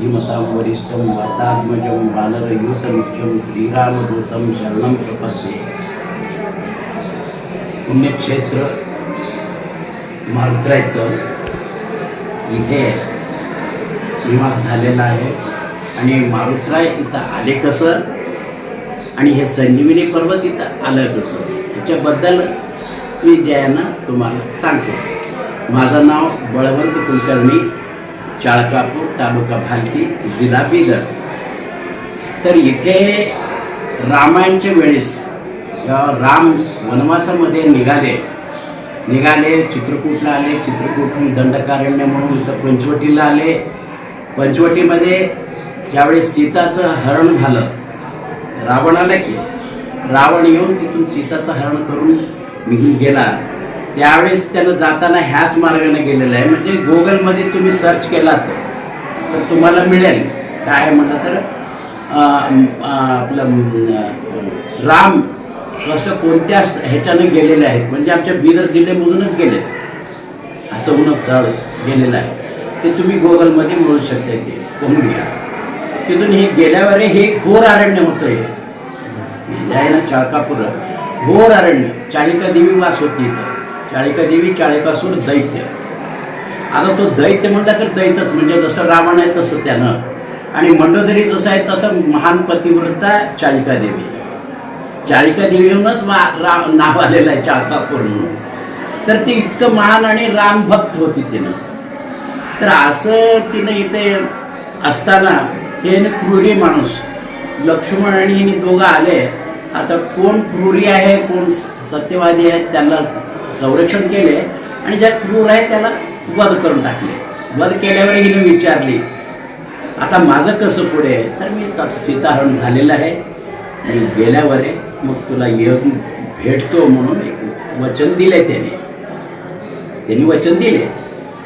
बुद्धिमतां वरिष्ठं वातात्मजं वानरयूथमुख्यं श्रीरामदूतं शरणं प्रपद्ये। पुण्यक्षेत्र मारुत्रायचं इथे निवास झालेला आहे आणि मारुत्राय इथं आले कसं आणि हे संजीवनी पर्वत इथं आलं कसं याच्याबद्दल मी जयांना तुम्हाला सांगतो। माझं नाव बळवंत कुलकर्णी, चाळकापूर, तालुका भालकी, जिल्हा बिदर। तर इथे रामायणच्या वेळेस राम वनवासामध्ये निघाले चित्रकूटला आले, चित्रकूटहून दंडकारण्य म्हणून इथं पंचवटीला आले। पंचवटीमध्ये ज्यावेळेस सीताचं हरण झालं, रावणाला की रावण येऊन तिथून सीताचं हरण करून निघून गेला, त्यावेळेस त्यानं जाताना ह्याच मार्गाने गेलेलं आहे। म्हणजे गुगलमध्ये तुम्ही सर्च केलात तर तुम्हाला मिळेल काय आहे म्हटलं तर आपलं राम कसं कोणत्या ह्याच्यानं गेलेले आहेत, म्हणजे आमच्या बिदर जिल्ह्यामधूनच गेले असं म्हणून स्थळ गेलेलं आहे। ते तुम्ही गुगलमध्ये मिळू शकता, ते पाहून घ्या। तिथून हे गेल्यावर हे घोर अरण्य होतं, हे आहे ना चाळकापूर घोर अरण्य। चाळिका देवी वास होती इथं, चाळिका देवी, चाळकासूर, दैत्य। आता तो दैत्य म्हटलं तर दैत्यच, म्हणजे जसं रावण आहे तसं त्यानं, आणि मंडोदरी जसं आहे तसं महान पतिव्रता चाळिका देवी। चाळिका देवीहूनच नाव आलेलं आहे चाळकापूर म्हणून। तर ती इतकं महान आणि रामभक्त होती तिनं। तर असं तिनं इथे असताना हे क्रूरी माणूस लक्ष्मण आणि हिने दोघं आले। आता कोण क्रूरी आहे कोण सत्यवादी आहे त्यांना संरक्षण केले आणि ज्या क्रूर आहे त्याला वध करून टाकले। वध केल्यावर हिने विचारली आता माझं कसं पुढे, तर मी सीताहरण झालेलं आहे आणि गेल्यावर मग तुला येऊन भेटतो म्हणून एक वचन दिले त्यांनी वचन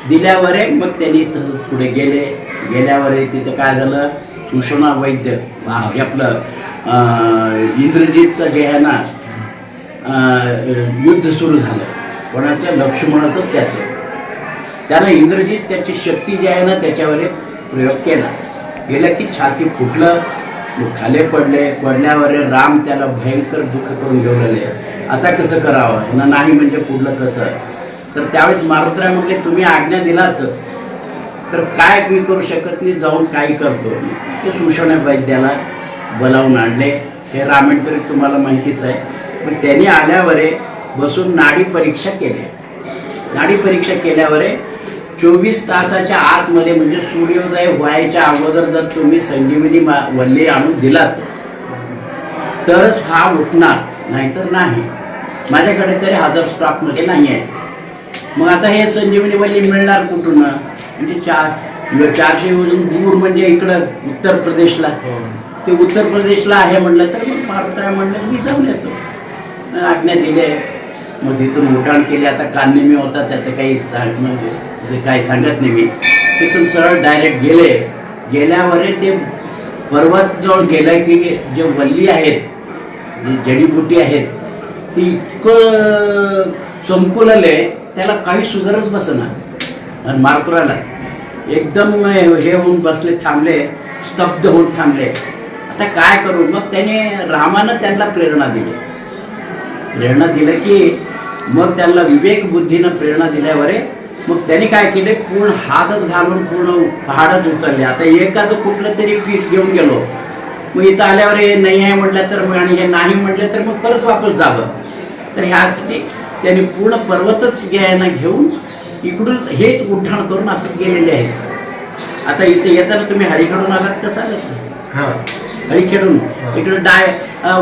दिल्यावर मग त्यांनी तसंच पुढे गेल्यावर तिथं काय झालं, सुषमा वैद्य आपलं इंद्रजितचं जे आहे ना युद्ध सुरू झालं, कोणाचं, लक्ष्मणाचं, त्यानं इंद्रजित त्याची शक्ती जी आहे ना त्याच्यावर एक प्रयोग केला की छाती फुटलं, खाली पडल्यावर राम त्याला भयंकर दुःख करून घेऊन आले। आता कसं करावं नाही म्हणजे पुढलं कसं, तर त्यावेळेस मारुतराय म्हटले तुम्ही आज्ञा दिलात तर काय मी करू शकत नाही, जाऊन काही करतो। ते सुषमा वैद्याला बोलावून आणले, हे रामायण तरी तुम्हाला माहितीच आहे। पण त्यांनी आल्यावर बसून नाडी परीक्षा केली। नाडी परीक्षा केल्यावर 24 तासाच्या आतमध्ये म्हणजे सूर्योदय व्हायच्या अगोदर जर तुम्ही संजीवनी वल्ली आणून दिलात तरच हा उठणार, नाहीतर नाही। माझ्याकडे तरी हजर स्टॉकमध्ये नाही आहे। मग आता हे संजीवनी वल्ली मिळणार कुठून, म्हणजे 400 दूर, म्हणजे इकडं उत्तर प्रदेशला, ते उत्तर प्रदेशला आहे म्हटलं तर मग मारुतराय म्हणलं मी जाऊन येतो। आज्ञा दिले, मग तिथून उड्डाण केले। आता कालनेमी होता त्याचं काही म्हणजे काही सांगत नाही मी, तिथून सरळ डायरेक्ट गेल्यावर ते पर्वतजवळ गेलं की जे वल्ली आहेत, जी जडीबुटी आहेत ती इतकं चमकुलले त्याला काही सुधारच बसना। आणि मारुतरायला एकदम हे होऊन बसले, थांबले, स्तब्ध होऊन थांबले। आता काय करू, मग त्याने रामानं त्यांना प्रेरणा दिली की मग त्यांना विवेक बुद्धीनं प्रेरणा दिल्यावर मग त्यांनी काय केले, पूर्ण हातच घालून पूर्ण पहाडच उचलले। आता एकाचं कुठलं तरी पीस घेऊन गेलो, मग इथं आल्यावर हे नाही आहे म्हटलं तर मग, आणि हे नाही म्हटलं तर मग परत वापस जावं। तर ह्यासाठी त्यांनी पूर्ण पर्वतच घ्यायला घेऊन इकडून हेच उड्डाण करून असंच गेलेले आहेत। आता इथे येताना तुम्ही हळीकडून आलात, कसं आलात हळीखेडून, इकडे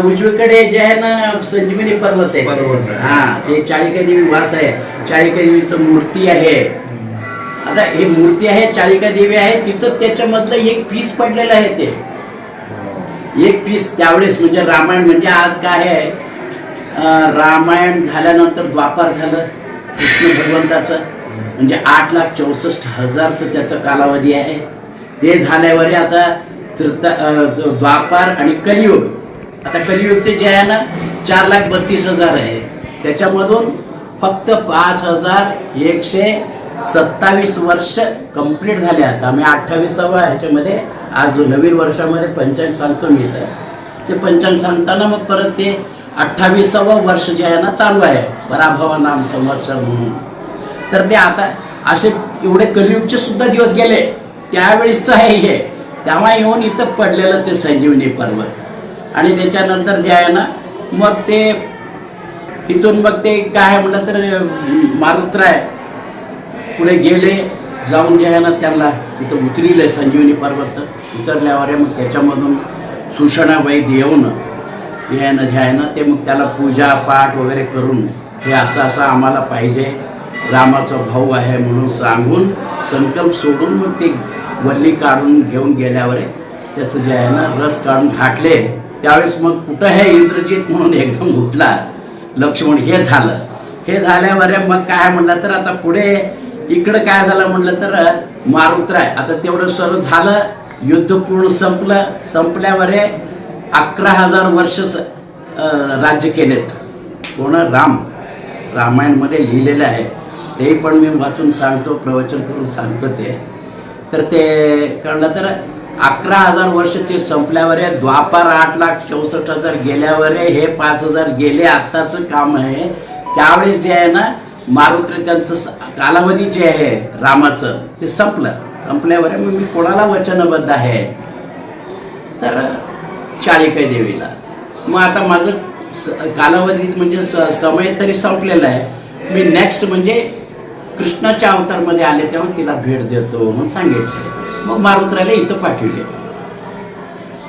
उजवीकडे जे आहे ना संजीवनी पर्वत आहे, हा ते चाळिका देवी वास आहे। चाळिका देवीचं मूर्ती आहे। आता ही मूर्ती आहे, चाळिका देवी आहे, तिथं त्याच्यामधलं एक पीस पडलेलं आहे। ते एक पीस त्यावेळेस म्हणजे रामायण, म्हणजे आज काय आहे, रामायण झाल्यानंतर द्वापार झालं कृष्ण भगवंताचं, म्हणजे 8,64,000चं त्याचा कालावधी आहे। ते झाल्यावर आता द्वापार आणि कलियुग, आता कलियुगचे जे आहे ना 4,32,000 आहे, त्याच्यामधून फक्त 5,100 27 वर्ष कंप्लीट झाले. आता आम्ही 28वा ह्याच्यामध्ये आज नवीन वर्षामध्ये पंचांग सांगतो मी. तर ते पंचांग सांगताना मग परत ते 28वं वर्ष जे आहे ना चालू आहे पराभव नाम संवत्सर म्हणून. तर ते आता असे एवढे कलियुगचे सुद्धा दिवस गेले त्यावेळेसचं आहे हे. तेव्हा येऊन इथं पडलेलं ते संजीवनी पर्वत. आणि त्याच्यानंतर जे आहे ना मग ते इथून मग ते काय म्हटलं तर मारुतराय पुढे गेले जाऊन जे आहे ना त्यांना तिथं उतरिले संजीवनी पर्वत. उतरल्यावर मग त्याच्यामधून सुषणाबाई देऊन हे आहे ना जे आहे ना ते मग त्याला पूजा पाठ वगैरे करून हे असं असं आम्हाला पाहिजे रामाचा भाऊ आहे म्हणून सांगून संकल्प सोडून मग ते वल्ली काढून घेऊन गेल्यावर त्याचं जे आहे ना रस काढून घाटले. त्यावेळेस मग कुठं हे इंद्रजित म्हणून एकदम उठला लक्ष्मण. हे झालं. हे झाल्यावर मग काय म्हणलं तर आता पुढे इकडं काय झालं म्हणलं तर मारुतराय आता तेवढं सर्व झालं. युद्ध पूर्ण संपलं. संपल्यावर 11,000 वर्ष राज्य केलेत. कोण रामायणमध्ये लिहिलेलं आहे. ते पण मी वाचून सांगतो प्रवचन करून सांगतो ते. तर ते कळलं तर 11,000 वर्ष ते संपल्यावर द्वापार 8,64,000 गेल्यावर हे 5,000 गेले. आत्ताचं काम आहे त्यावेळेस जे आहे ना मारुती त्यांचं कालावधी जे आहे रामाचं ते संपलं. संपल्यावर मग मी कोणाला वचनबद्ध आहे तर चाळिका देवीला. मग आता माझं कालावधी म्हणजे समय तरी संपलेला आहे. मी नेक्स्ट म्हणजे कृष्णाच्या अवतारमध्ये आले तेव्हा तिला भेट देतो म्हणून सांगितले. मग मारुतरायला इथं पाठवले.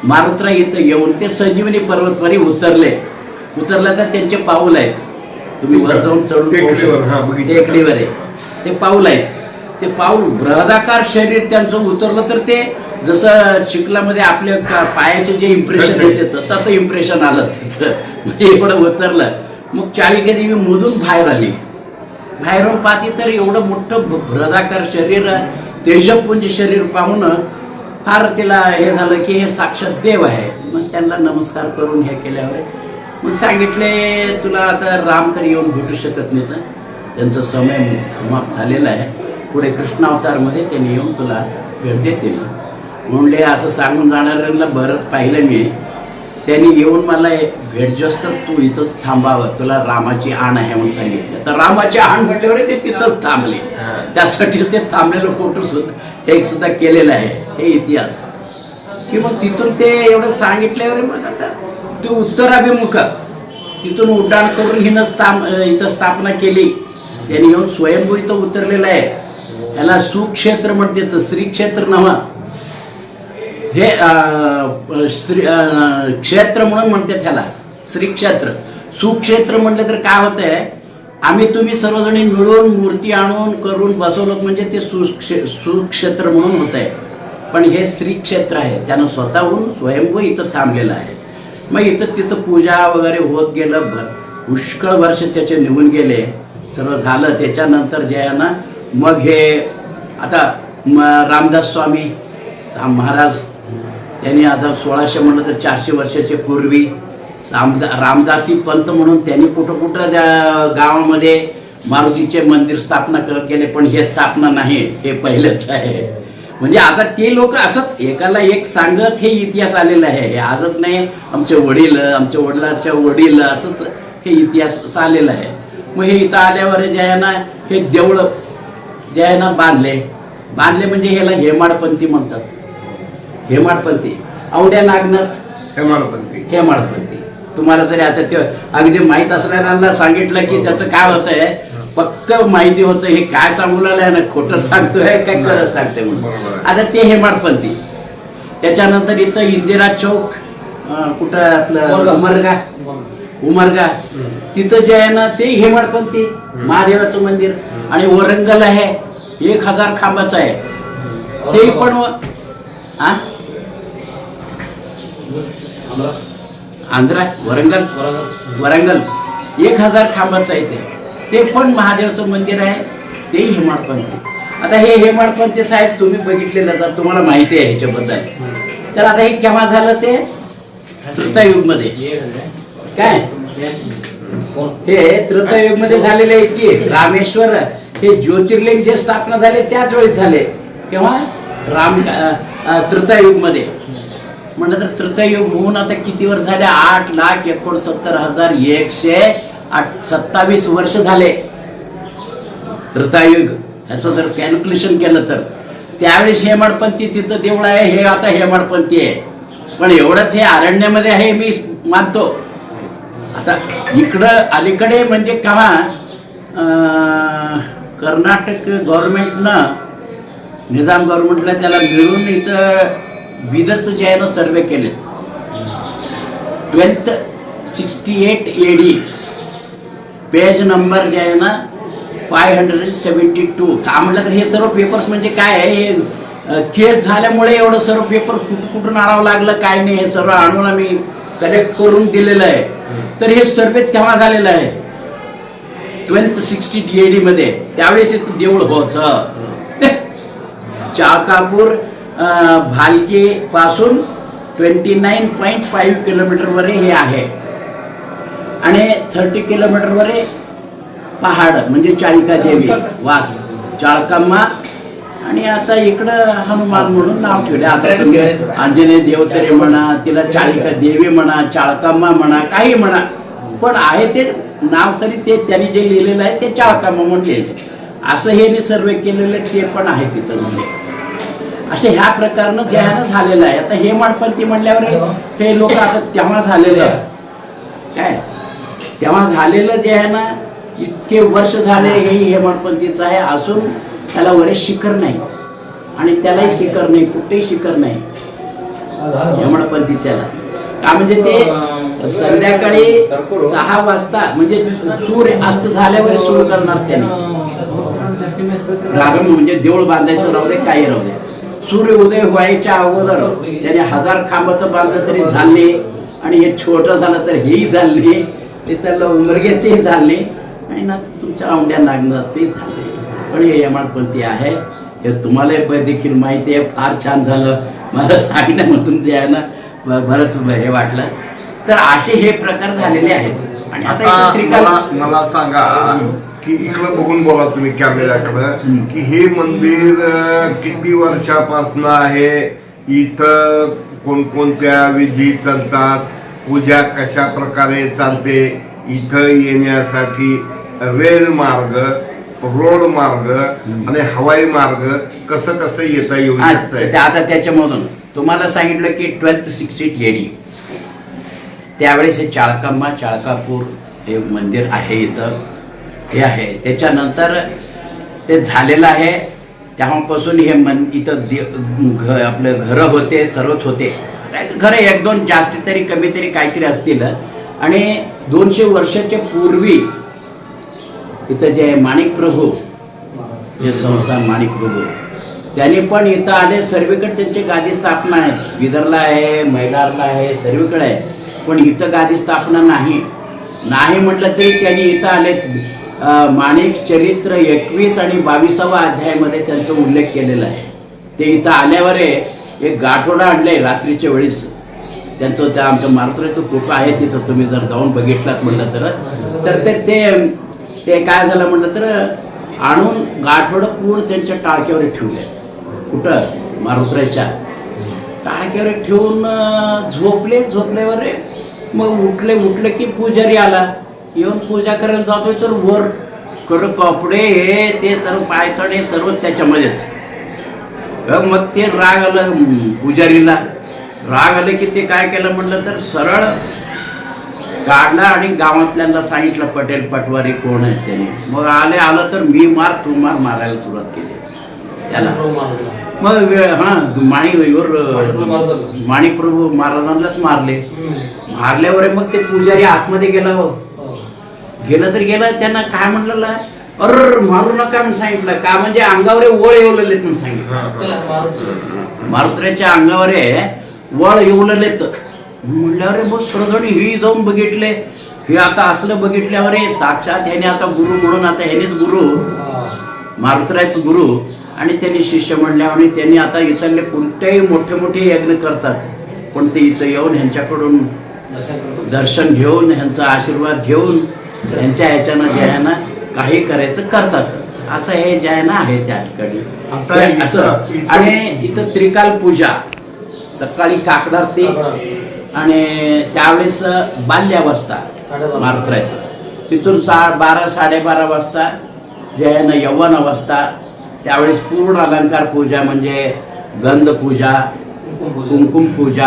मारुतराय इथं येऊन ते संजीवनी पर्वतवरी उतरले. उतरले तर त्यांचे पाऊल आहेत. तुम्ही वर जाऊन चढून टेकडीवर आहे ते पाऊल आहेत. ते पाऊल बृहदाकार शरीर त्यांचं उतरलं तर ते जसं चिखलामध्ये आपल्या पायाचे जे इम्प्रेशन येते तसं इम्प्रेशन आलं त्याचं. म्हणजे इकडं उतरलं. मग चाळिका देवी मधून बाहेर आली. बाहेरून पाहती तर एवढं मोठं बृहदाकार शरीर तेजपुंज शरीर पाहून फार तिला हे झालं की हे साक्षात देव आहे. मग त्यांना नमस्कार करून हे केल्यावर मग सांगितले तुला आता राम तर येऊन भेटू शकत नाही तर त्यांचा समय समाप्त झालेला आहे. पुढे कृष्णावतारमध्ये त्यांनी येऊन तुला भेट देतील म्हणले. असं सांगून जाणाऱ्यांना बरंच पाहिलं मी. त्यांनी येऊन मला भेट जोस तर तू इथंच थांबावं तुला रामाची आण आहे म्हणून सांगितलं. तर रामाची आण म्हटल्यावर ते तिथंच थांबले. त्यासाठीच ते थांबलेलं फोटो सुद्धा एक सुद्धा केलेलं आहे. हे इतिहास की मग तिथून ते एवढं सांगितल्यावर मग आता ते उत्तराभिमुख तिथून उड्डाण करून हिनं इथं स्थापना केली. त्यांनी येऊन स्वयंभू इथं उतरलेलं आहे. याला सुक्षेत्र म्हणते. श्री क्षेत्र नव्ह हे श्री क्षेत्र म्हणून म्हणते त्याला श्री क्षेत्र. सुक्षेत्र म्हटलं तर काय होतंय आम्ही तुम्ही सर्वजणी मिळून मूर्ती आणून करून बसवलं म्हणजे ते सुक्षेत्र म्हणून होत आहे. पण हे श्री क्षेत्र आहे. त्यानं स्वतःहून स्वयंभू इथं थांबलेलं आहे. मग इथं तिथं पूजा वगैरे होत गेलं. पुष्कळ वर्ष त्याचे निघून गेले. सर्व झालं. त्याच्यानंतर जे आहे ना मग हे आता रामदास स्वामी महाराज त्यांनी आता 1600 म्हणलं तर 400 वर्षाच्या पूर्वी रामदासी पंत म्हणून त्यांनी कुठं कुठं त्या गावामध्ये मारुतीचे मंदिर स्थापना करत गेले. पण हे स्थापना नाही. हे पहिलंच आहे. म्हणजे आता ते लोक असंच एकाला एक सांगत हे इतिहास आलेला आहे. हे आजच नाही. आमचे वडील आमच्या वडिलांच्या वडील असंच हे इतिहास चाललेला आहे. मग हे इथं आल्यावर जे आहे ना हे देवळं जे आहे ना बांधले म्हणजे ह्याला हेमाडपंथी म्हणतात. हेमाडपंथी औड्या नागनाथ हेमाडपंथी. तुम्हाला तरी आता ते अगदी माहीत असणाऱ्यांना सांगितलं की त्याचं काय होतंय पक्क माहिती होतं. हे काय सांगू लागलंय ना खोटं सांगतोय काय खरं सांगतोय म्हणून. आता ते हेमाडपंथी. त्याच्यानंतर इथं इंदिरा चौक कुठं आपलं उमरगा तिथं जे आहे ना ते हेमाडपंथी महादेवाचं मंदिर. आणि वरंगल आहे 1000 खांबाचं आहे. ते पण आंध्रा वरंगल 1000 खांबाचं आहे. ते पण महादेवाचं मंदिर आहे. ते हेमाडपंथी. आता हे हेमाडपंथी साहेब तुम्ही बघितलेलं तर तुम्हाला माहिती आहे ह्याच्याबद्दल. तर आता हे केव्हा झालं ते त्रेतायुग मध्ये काय हे त्रेतायुग मध्ये झालेले आहे की रामेश्वर हे ज्योतिर्लिंग जे स्थापना झाले त्याच वेळेस झाले. केव्हा? त्रेतायुग मध्ये. म्हटलं तर त्रेतायुग होऊन आता किती वर्ष झाले? 8,69,127 वर्ष झाले त्रेतायुग. ह्याचं जर कॅल्क्युलेशन केलं तर त्यावेळेस हेमाडपंथी तिथं देऊळ आहे, हे आता हेमाडपंथी आहे. पण एवढंच हे अरण्यामध्ये आहे मी मानतो. आता इकडं अलीकडे म्हणजे केव्हा कर्नाटक गव्हर्नमेंटनं, निजाम गव्हर्नमेंटला त्याला मिळून इथं बिदरचं जे आहे ना सर्वे केले. 1268 AD पेज नंबर जे आहे ना 572. का म्हटलं तर हे सर्व पेपर्स म्हणजे काय आहे, हे केस झाल्यामुळे एवढं सर्व पेपर कुठून आणावं लागलं काय नाही, हे सर्व आणून आम्ही कलेक्ट करून दिलेलं आहे. तर हे सर्वे तेव्हा झालेलं आहे 1260 AD मध्ये. त्यावेळेस इथं देऊळ होतं. चाकापूर भालके पासून 29.5 किलोमीटरवर हे आहे आणि 30 किलोमीटरवर पहाड म्हणजे चाळिका देवी वास चाळकाम्मा. आणि आता इकडं हनुमान म्हणून नाव ठेवले. आता तुम्ही आंजनेय देव तरी म्हणा, तिला चाळिका देवी म्हणा, चाळकाम्मा म्हणा, काही म्हणा, पण आहे ते नाव तरी ते त्यांनी जे लिहिलेलं आहे ते चाळकाम्मा म्हणून लिहिले. असं हे सर्वे केलेलं ते पण आहे तिथं म्हणजे. असे ह्या प्रकारनं जे आहे ना झालेलं आहे. आता हेमाडपंथी म्हणल्यावर हे लोक आता तेव्हा झालेलं आहे काय, तेव्हा झालेलं जे आहे ना इतके वर्ष झाले हे हेमाडपंथीचं आहे. असून त्याला वरे शिखर नाही आणि त्यालाही शिखर नाही, कुठेही शिखर नाही हेमाडपंथीच्याला. का म्हणजे ते संध्याकाळी 6 वाजता म्हणजे सूर्य अस्त झाल्यावर सुरू करणार त्याने प्रारंभ. म्हणजे देऊळ बांधायचं राहू दे, काही राहू दे, सूर्य उदय व्हायच्या अगोदर त्याने 1000 खांबाचं बांधलं तरी झाले. आणि हे छोटं झालं तर हेही झाले, ते त्याला उमरग्याचेही झाले आणि ना तुमच्या औंड्या नागनाचेही झाले. पण हे हेमाडपंथी आहे हे तुम्हाला देखील माहिती आहे. फार छान झालं मला सांगण्यामधून जे आहे ना बरंच हे वाटलं. तर असे हे प्रकार झालेले आहेत. आणि आता मला सांगा की इकडं बघून बोला तुम्ही कॅमेऱ्याकडं की हे मंदिर किती वर्षापासून आहे, इथं कोणकोणत्या विधी चालतात, पूजा कशा प्रकारे चालते, इथं येण्यासाठी रेल मार्ग, रोड मार्ग आणि हवाई मार्ग कसं कसं येता येऊ शकतं. आता त्याच्यामधून तुम्हाला सांगितलं की 1260 AD त्यावेळेस हे चाळकाम्मा चाळकापूर हे मंदिर आहे इथं हे आहे. त्याच्यानंतर ते झालेलं आहे. तेव्हापासून हे इथं आपलं घरं होते, सर्वच होते. घरं 1-2 जास्ती तरी कमी तरी काहीतरी असतील. आणि 200 वर्षाच्या पूर्वी इथं जे माणिक प्रभू जे संस्थान माणिक प्रभू त्यांनी पण इथं आले. सर्वीकडे त्यांची गादी स्थापना आहे. बिदरला आहे, मैदारला आहे, सर्वीकडे आहे. पण इथं गादी स्थापना नाही म्हटलं तरी त्यांनी इथं आले. माणिक चरित्र 21 आणि 22व्या अध्यायामध्ये त्यांचा उल्लेख केलेला आहे. ते इथं आल्यावर एक गाठोडा आणलंय रात्रीच्या वेळेस. त्यांचं त्या आमच्या मारुतीचं फोटो आहे तिथं, तुम्ही जर जाऊन बघितलात म्हटलं तर ते काय झालं म्हटलं तर आणून गाठोडं पूर्ण त्यांच्या टाळक्यावर ठेवले. कुठं? मारुतीच्या टाळक्यावर ठेवून झोपल्यावर मग उठले की पुजारी आला. येऊन पूजा करायला जातोय तर वर कपडे हे ते सर्व पायथणे सर्व त्याच्यामध्येच. मग ते राग आलं पुजारीला. राग आले की ते काय केलं म्हटलं तर सरळ काढला आणि गावातल्यांना सांगितलं पटेल पटवारी कोण आहेत त्याने. मग आलं तर मी तू मारायला सुरुवात केली त्याला. मग माणिक प्रभू महाराजांनाच मारल्यावर मग ते पुजारी आतमध्ये गेलं तर गेलं. त्यांना काय म्हटलं अर मारू नका म्हणून सांगितलं. का म्हणजे अंगावर वळ येवलेले म्हणून सांगितलं. मारुतीच्या अंगावर वळ येवलेले म्हणल्यावर मग सर्वजण ही जाऊन बघितले. हे आता असलं बघितल्यावर साक्षात ह्याने आता गुरु म्हणून आता ह्यानेच गुरु मारुतीरायच गुरु आणि त्यांनी शिष्य म्हणल्यावर त्यांनी आता इथले कोणतेही मोठे यज्ञ करतात पण ते इथं येऊन ह्यांच्याकडून दर्शन घेऊन ह्यांचा आशीर्वाद घेऊन ह्यांच्या ह्याच्यानं जे आहे ना काही करायचं करतात. असं हे जे आहे ना आहे त्या ठिकाणी आता हे असं. इथं- आणि इथं त्रिकाल पूजा सकाळी काकड आरती आणि त्यावेळेस बाल्यावस्था मारुतीचं तिथून 12 साडेबारा वाजता जे आहे ना यौवन अवस्था त्यावेळेस पूर्ण अलंकार पूजा म्हणजे गंध पूजा कुंकुम पूजा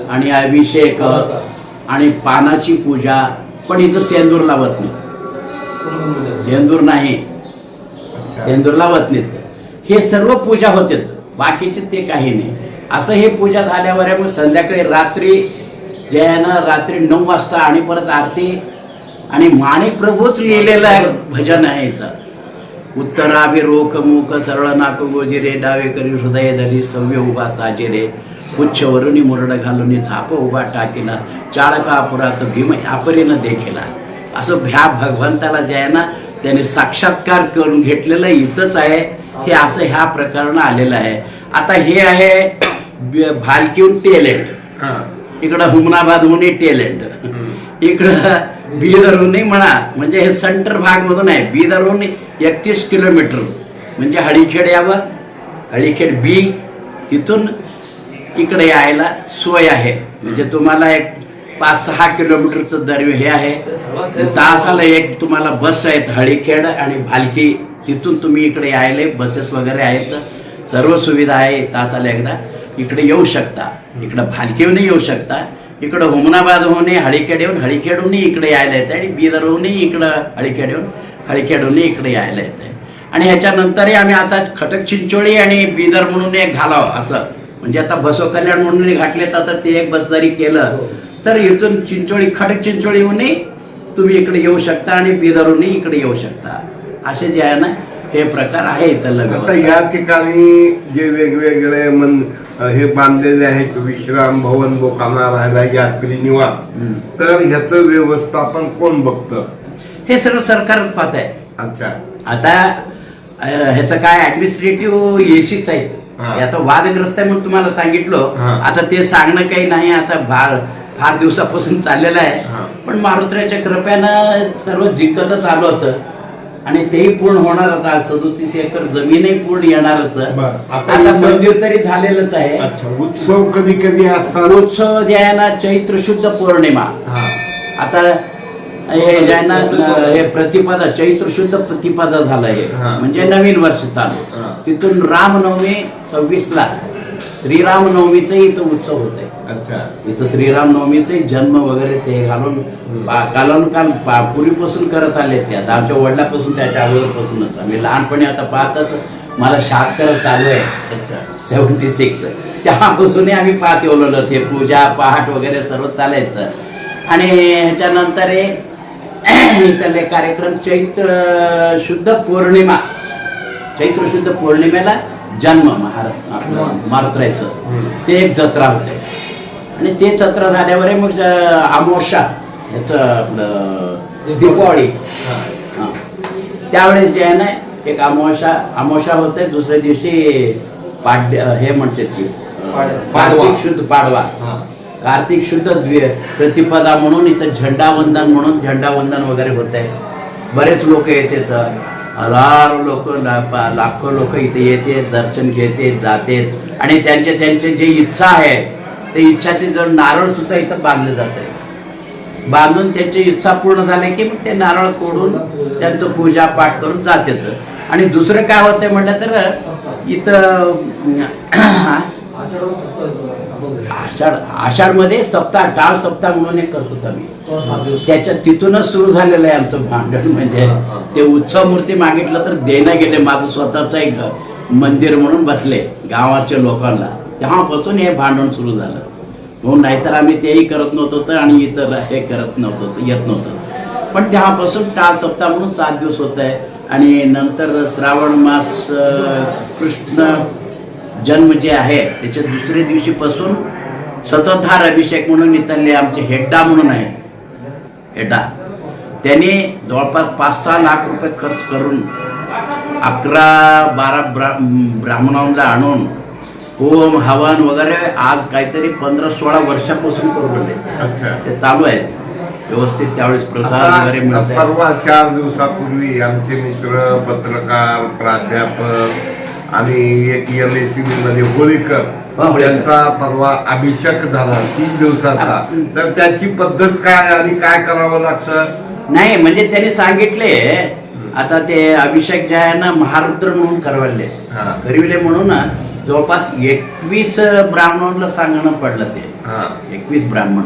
आणि अभिषेक आणि पानाची पूजा. पण इथं सेंदूर लावत नाही, सेंदूर नाही, सेंदूर लावत नाहीत. हे सर्व पूजा होते, बाकीचे ते काही नाही. असं हे पूजा झाल्यावर आहे. मग संध्याकाळी रात्री जे आहे ना रात्री 9 वाजता आणि परत आरती आणि माणिक प्रभूच लिहिलेलं आहे भजन आहे इथं. उत्तराभि रोख मुख सरळ नाक गोजिरे डावे करी हृदय धरी सव्य उभा साजिरे पुच्छवरुनी मुरड घालून झाप उभा टाकीला चाळकापुरात भीम यापरीनं देखीला. असं ह्या भगवंताला जे आहे ना त्याने साक्षात्कार करून घेतलेलं इथंच आहे. हे असं ह्या प्रकरण आलेलं आहे. आता हे आहे भालकीहून टेलेंट, इकडं हुमनाबादहून टेलेंट, इकडं बीदरहून म्हणा म्हणजे हे सेंटर भाग मधून आहे. बीदरहून 31 किलोमीटर म्हणजे हळीखेड यावं, हळीखेड बी तिथून इकडे यायला सोय आहे. म्हणजे तुम्हाला एक 5-6 किलोमीटरचं दरवे हे आहे. तासाला एक तुम्हाला बस आहेत हळीखेड आणि भालकी, तिथून तुम्ही इकडे यायला बसेस वगैरे आहेत, सर्व सुविधा आहे. तासाला एकदा इकडे येऊ शकता. इकडं भालकीहून येऊ शकता, इकडं हुमनाबाद होणे हळीखेड येऊन हळीखेडून इकडे यायला येते आणि बीदरहून इकडं हळीखेड येऊन हळीखेडून इकडे यायला येते. आणि ह्याच्यानंतरही आम्ही आता खटक चिंचोळी आणि बीदर म्हणून एक घालावं असं म्हणजे आता बसव कल्याण म्हणून घातले तर ते एक बस जरी केलं तर इथून चिंचोळी खटक चिंचोळीहून तुम्ही इकडे येऊ शकता आणि बीदरहून इकडे येऊ शकता. असे जे आहे ना हे प्रकार आहे इथं. आता या ठिकाणी जे वेगवेगळे हे बांधलेले आहेत विश्राम भवन, लोकांना राहायला यात्री निवास, तर ह्याचं व्यवस्थापन कोण बघतं? हे सर्व सरकारच पाहत आहे. अच्छा. आता ह्याचं काय ऍडमिनिस्ट्रेटिव्ह एसीच आहेत. आता वादग्रस्त आहे म्हणून तुम्हाला सांगितलं. आता ते सांगणं काही नाही, आता फार दिवसापासून चाललेलं आहे. पण मारुतीच्या कृपेनं सर्व जिंकतच आलं होतं आणि तेही पूर्ण होणार. आता 37 एकर जमीनही पूर्ण येणारच. आता मंदिर तरी झालेलंच आहे. उत्सव कधी कधी असतात. उत्सव जे आहे ना चैत्र शुद्ध पौर्णिमा. आता हे जे आहे ना हे प्रतिपदा चैत्र शुद्ध प्रतिपदा झालं हे म्हणजे नवीन वर्ष चालू. तिथून रामनवमी 26ला श्रीरामनवमीचा इथं उत्सव होत आहे. अच्छा. इथं श्रीरामनवमीचे जन्म वगैरे ते घालून कालानुकाल पूर्वीपासून करत आले. त्यात आमच्या वडिलापासून त्याच्या अगोदरपासूनच आम्ही लहानपणी आता पाहतच मला 76 चालू आहे. 76 तेव्हापासूनही आम्ही पाहत येवलेलो ते पूजा पहाट वगैरे सर्व चालायचं. आणि ह्याच्यानंतर इथले कार्यक्रम चैत्र शुद्ध पौर्णिमा, चैत्र शुद्ध पौर्णिमेला जन्म मारुतीचं ते एक जत्रा होते. आणि ते जत्रा झाल्यावर मग अमावस्या ह्याचं आपलं दीपावली त्यावेळेस जे आहे ना एक अमावस्या होते. दुसऱ्या दिवशी हे म्हणते की कार्तिक शुद्ध पाडवा, कार्तिक शुद्ध प्रतिपदा म्हणून इथं झेंडावंदन म्हणून झेंडावंदन वगैरे होत आहे. बरेच लोक येतात, हजारो लोक लाखो लोक इथे येते, दर्शन घेते जाते. आणि त्यांचे जे इच्छा आहे ते इच्छाचे जर नारळ सुद्धा इथं बांधले जाते. बांधून त्यांची इच्छा पूर्ण झाली की मग ते नारळ कोडून त्यांचं पूजा पाठ करून जातात. आणि दुसरं काय होतंय म्हटलं तर इथं आषाढ मध्ये सप्ताह टाळ सप्ताह म्हणून एक करतो आम्ही. त्याच्या तिथूनच सुरू झालेलं आहे आमचं भांडण. म्हणजे ते उत्सव मूर्ती मागितलं तर देणं गेले. माझं स्वतःच एक मंदिर म्हणून बसले गावाच्या लोकांना, तेव्हापासून हे भांडण सुरू झालं. म्हणून नाहीतर आम्ही तेही करत नव्हतो आणि इतर हे करत नव्हतं, येत नव्हतं. पण तेव्हापासून टाळ सप्ताह म्हणून 7 दिवस होत आहे. आणि नंतर श्रावण मास कृष्ण जन्म जे आहे त्याच्या दुसऱ्या दिवशीपासून सततधार अभिषेक म्हणून इथले आमचे हेड्डा म्हणून आहेत. हेड्डा त्यांनी जवळपास 5-6 लाख रुपये खर्च करून 11-12 ब्राह्मणांना आणून होम हवन वगैरे आज काहीतरी 15-16 वर्षापासून करून ते चालू आहे. व्यवस्थित त्यावेळेस प्रसाद वगैरे आता मिळत परवा 4 दिवसापूर्वी आमचे मित्र पत्रकार प्राध्यापक आणि एक MSCB मध्ये होळीकर त्यांचा परवा अभिषेक झाला 3 दिवसाचा. तर त्याची पद्धत काय आणि काय करावं लागतं? नाही म्हणजे त्यांनी सांगितले आता ते अभिषेक जे आहे ना महारुद्र म्हणून करविले म्हणून जवळपास 21 ब्राह्मणांना सांगणं पडलं ते. 21 ब्राह्मण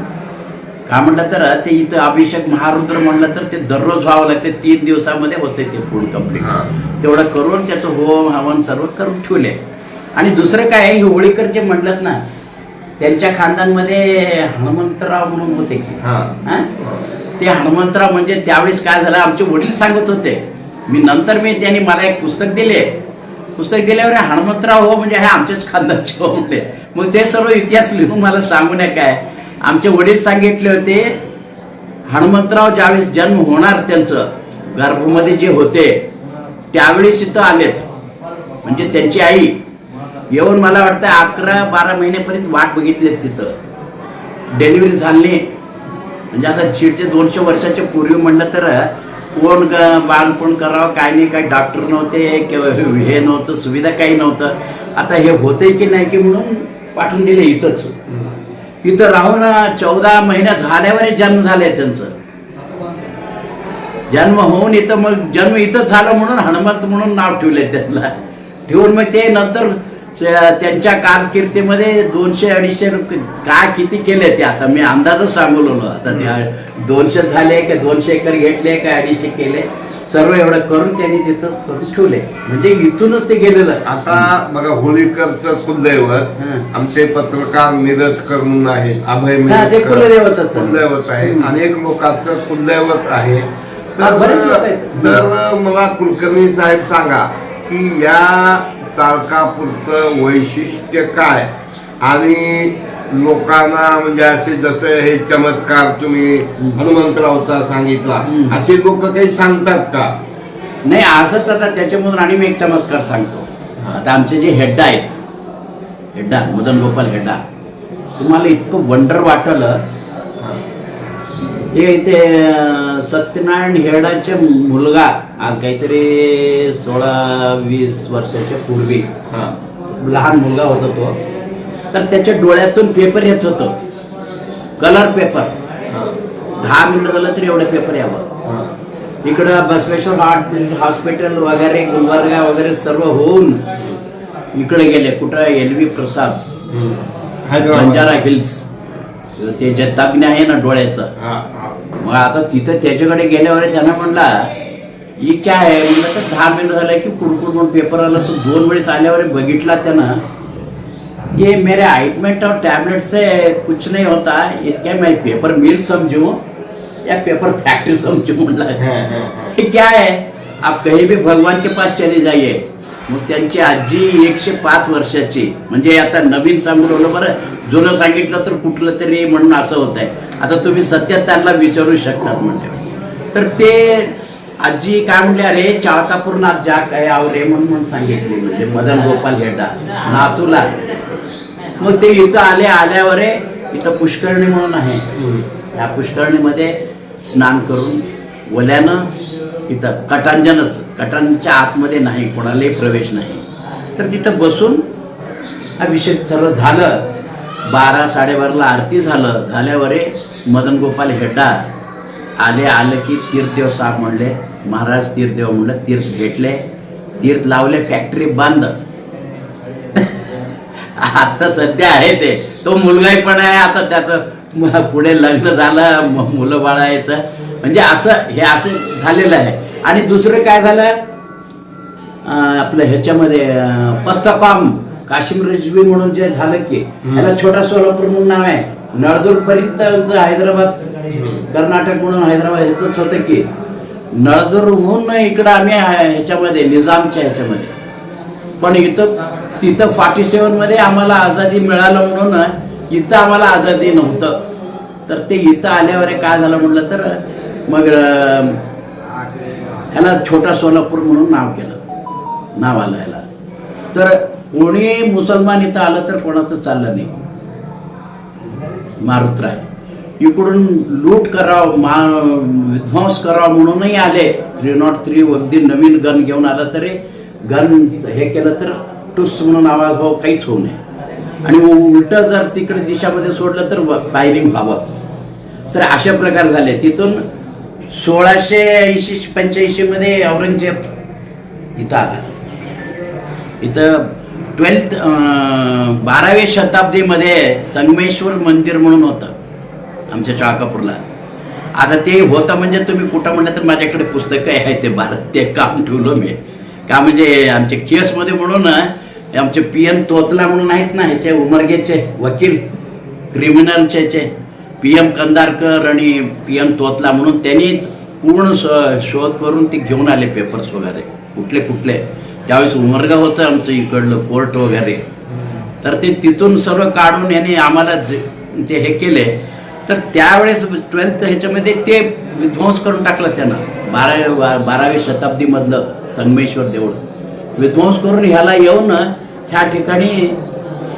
का म्हटलं तर ते इथं अभिषेक महारुद्र म्हणलं तर ते दररोज व्हावं लागते. 3 दिवसामध्ये होते ते पूर्ण कंप्लीट. तेवढं करून त्याचं होम हवन सर्व करून ठेवले. आणि दुसरं काय हे होळीकर जे म्हणलं ना त्यांच्या खानदानमध्ये हनुमंतराव म्हणून होते की ते हनुमंतराव म्हणजे त्यावेळेस काय झालं आमचे वडील सांगत होते. नंतर त्यांनी मला एक पुस्तक दिल्यावर हनुमंतराव हो म्हणजे हे आमच्याच खानदानचे हो म्हणले. मग ते सर्व इतिहास लिहून मला सांगू नये काय आमचे वडील सांगितले होते. हनुमंतराव ज्यावेळेस जन्म होणार त्यांचं गर्भामध्ये जे होते त्यावेळेस इथं आलेत. म्हणजे त्यांची आई येऊन मला वाटतं 11-12 महिन्यापर्यंत वाट बघितली तिथं. डिलिव्हरी झाली म्हणजे असं 150-200 वर्षाच्या पूर्वी म्हणलं तर कोण बाळपण करावं काय नाही, काही डॉक्टर नव्हते किंवा हे नव्हतं, सुविधा काही नव्हतं. आता हे होते की नाही की म्हणून पाठवून दिले इथंच. इथं राहून 14 महिने झाल्यावर जन्म झाले त्यांचं. जन्म होऊन इथं मग जन्म इथंच झालं म्हणून हनुमंत म्हणून नाव ठेवलंय त्यांना. ठेवून मग ते नंतर त्यांच्या कारकिर्दीमध्ये 200-250 काय किती केले ते आता मी अंदाजच सांगलो. आता ते 200 झाले का 200 एकर घेतले का 250 केले सर्व एवढं करून त्यांनी तिथं करून ठेवले. म्हणजे इथूनच ते गेलेलं. आता बघा होळीकरचं कुलदैवत आमचे पत्रकार मिरजकर म्हणून आहे अभय कुलदैवत आहे. अनेक लोकांचं कुलदैवत आहे. तर मला कुलकर्णी साहेब सांगा की या चालकापूरचं वैशिष्ट्य काय आणि लोकांना म्हणजे असे जसं हे चमत्कार तुम्ही हनुमंतरावचा सांगितला असे लोक काही सांगतात का? नाही असंच. आता त्याच्यामधून आणि मी एक चमत्कार सांगतो. आता आमचे जे हेड्डा आहेत हेड्डा मदन गोपाल हेड्डा तुम्हाला इतकं वंडर वाटलं. हे ते सत्यनारायण हेडाचे मुलगा आज काहीतरी 16-20 वर्षाच्या पूर्वी लहान मुलगा होता तो. तर त्याच्या डोळ्यातून पेपर येत होतं कलर पेपर. 10 मिनिटं झालं तरी एवढं पेपर यावं. इकडं बसवेश्वर हॉस्पिटल वगैरे गुलबर्गा वगैरे सर्व होऊन इकडे गेले. कुठं LV प्रसाद बंजारा हिल्स ते जे तज्ञ आहे ना डोळ्याचं. मग आता तिथं त्याच्याकडे गेल्यावर त्यांना म्हणला ही काय आहे म्हणलं तर 10 मिनिट झालं की कुडकुड म्हणून पेपर आला. 2 वेळेस आल्यावर बघितला त्यानं ये मेरे ऑइंटमेंट और टैबलेट से कुछ नहीं होता, इसके मैं पेपर मिल समझूं या पेपर फैक्ट्री समझूं म्हणला. हे क्या है आप कहीं भी भगवान के पास चले जाइए. मग त्यांची आजी 105 वर्षाची. म्हणजे आता नवीन सांगू राहिलो बरं, जुनं सांगितलं तर कुठलं तरी म्हणून असं होत आहे. आता तुम्ही सत्यात त्यांना विचारू शकतात म्हणले. तर ते आजी काय म्हणले अरे चाळकापूरनाथ जा काय आव रे म्हणून सांगितले. म्हणजे मदन गोपाल हेडा नातूला. मग ते इथं आल्यावर इथं पुष्करणी म्हणून आहे. या पुष्करणीमध्ये स्नान करून वल्यानं इथं कटांजनच्या आतमध्ये नाही, कोणालाही प्रवेश नाही. तर तिथं बसून अभिषेक सर्व झालं. 12-12:30 आरती झाल्यावर मदन गोपाल हेड्डा आलं की तीर्थदेव साहेब म्हणले महाराज तीर्थदेव म्हणलं. तीर्थ घेतले, तीर्थ लावले, फॅक्टरी बंद. आता सध्या आहे ते तो मुलगाही पण आहे. आता त्याचं पुढे लग्न झालं, मुलं बाळ आहेत. म्हणजे हे असं झालेलं आहे. आणि दुसरं काय झालं आपलं ह्याच्यामध्ये पस्तकॉम काशिम रिजवी म्हणून जे झालं की त्याला छोटा सोलापूर म्हणून नाव आहे. नळदूर पर्यंत हैदराबाद कर्नाटक म्हणून हैदराबाद ह्याच होतं की नळदूरहून इकडं आम्ही ह्याच्यामध्ये निजामच्या ह्याच्यामध्ये. पण तिथं 47 मध्ये आम्हाला आझादी मिळालं म्हणून इथं आम्हाला आझादी नव्हतं. तर ते इथं आल्यावर काय झालं म्हटलं तर मग ह्याला छोटा सोलापूर म्हणून नाव आलं ह्याला. तर कोणी मुसलमान इथं आलं तर कोणाचं चाललं नाही. मारुतराय इकडून लूट करावं विध्वंस करावं म्हणूनही आले. 303 अगदी नवीन गन घेऊन आला तरी गन हे केलं तर टुस म्हणून आवाज व्हावं, काहीच होऊ नये. आणि उलट जर तिकडे दिशामध्ये सोडलं तर फायरिंग व्हावं. तर अशा प्रकार झाले. तिथून 1685 मध्ये औरंगजेब इथं आला. इथं 12व्या शताब्दीमध्ये संगमेश्वर मंदिर म्हणून होतं आमच्या चाकापूरला. आता ते होतं म्हणजे तुम्ही कुठं म्हणलं तर माझ्याकडे पुस्तकं आहे ते ते काम ठेवलं मी. का म्हणजे आमच्या केसमध्ये म्हणून आमचे PM तोतला म्हणून आहेत ना, ह्याचे उमरगेचे वकील क्रिमिनलचे PM कंदारकर आणि PM तोतला म्हणून त्यांनी पूर्ण शोध करून ते घेऊन आले पेपर्स वगैरे कुठले कुठले. त्यावेळेस उमरगा होतं आमचं इकडलं कोर्ट वगैरे. तर ते तिथून सर्व काढून यांनी आम्हाला ते हे केले. तर त्यावेळेस 12th ह्याच्यामध्ये ते विध्वंस करून टाकलं त्यानं. 12व्या शताब्दीमधलं संगमेश्वर देऊळ विध्वंस करून ह्याला येऊन ह्या ठिकाणी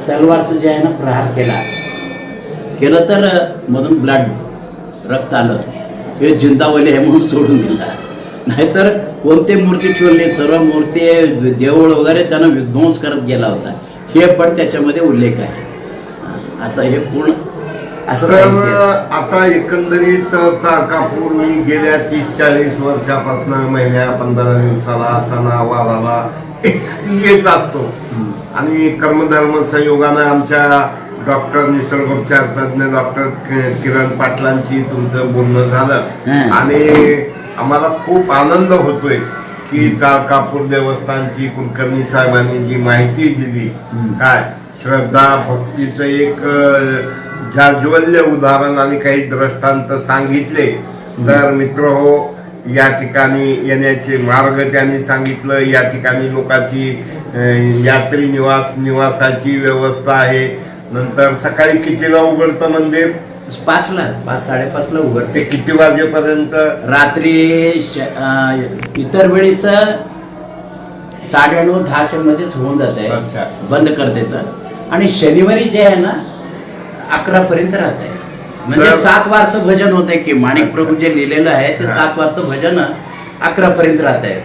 तलवारचं जे आहे ना प्रहार केलं तर मधून रक्त आलं. हे जिंदावली आहे म्हणून सोडून दिला. नाहीतर कोणते मूर्ती ठेवले, सर्व मूर्ती देऊळ वगैरे त्यानं विध्वंस करत गेला होता. हे पण त्याच्यामध्ये उल्लेख आहे. असं हे पूर्ण असं. तर आता एकंदरीत चाकापूर मी गेल्या 30-40 वर्षापासून महिन्या 15 दिवसाला सणावाराला येत असतो. आणि कर्मधर्म संयोगानं आमच्या डॉक्टर निसर्गोपचार तज्ञ डॉक्टर किरण पाटलांची तुमचं बोलणं झालं आणि आम्हाला खूप आनंद होतोय की चाकापूर देवस्थानची कुलकर्णी साहेबांनी जी माहिती दिली, काय श्रद्धा भक्तीचं एक जाज्वल्य उदाहरण आणि काही दृष्टांत सांगितले. तर मित्र हो, या ठिकाणी येण्याचे मार्ग त्यांनी सांगितलं. या ठिकाणी लोकांची यात्री निवासाची व्यवस्था आहे. नंतर सकाळी कितीला उघडतं मंदिर? 5:30ला उघडते. किती वाजेपर्यंत? रात्री इतर वेळेस 9:30-10 मध्येच होऊन जाते, बंद करते. तर आणि शनिवारी जे आहे ना 11 पर्यंत राहत आहे. म्हणजे 7 वारचं भजन होत आहे की माणिक प्रभू जे लिहिलेलं आहे ते 7 वारचं भजन 11 पर्यंत राहत आहे.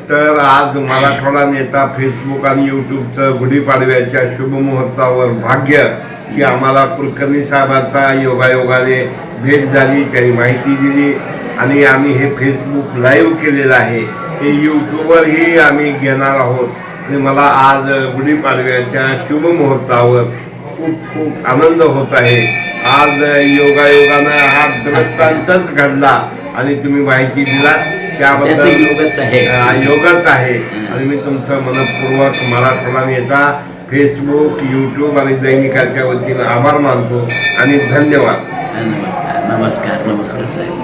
तर आज मराठवाडा नेता फेसबुक आणि युट्यूबचं गुढीपाडव्याच्या शुभमुहूर्तावर भाग्य की आम्हाला कुलकर्णी साहेबांचा योगायोगाने भेट झाली, त्यांनी माहिती दिली आणि आम्ही हे फेसबुक लाईव्ह केलेलं आहे. हे यूट्यूबवरही आम्ही घेणार आहोत. आणि मला आज गुढीपाडव्याच्या शुभमुहूर्तावर खूप खूप आनंद होत आहे. आज योगायोगानं हा दृष्टांतच घडला आणि तुम्ही माहिती दिला त्याबद्दल योगच आहे. आणि मी तुमचं मनपूर्वक मराठवाडा नेता फेसबुक, युट्यूब आणि दैनिकाच्या वतीनं आभार मानतो आणि धन्यवाद. नमस्कार.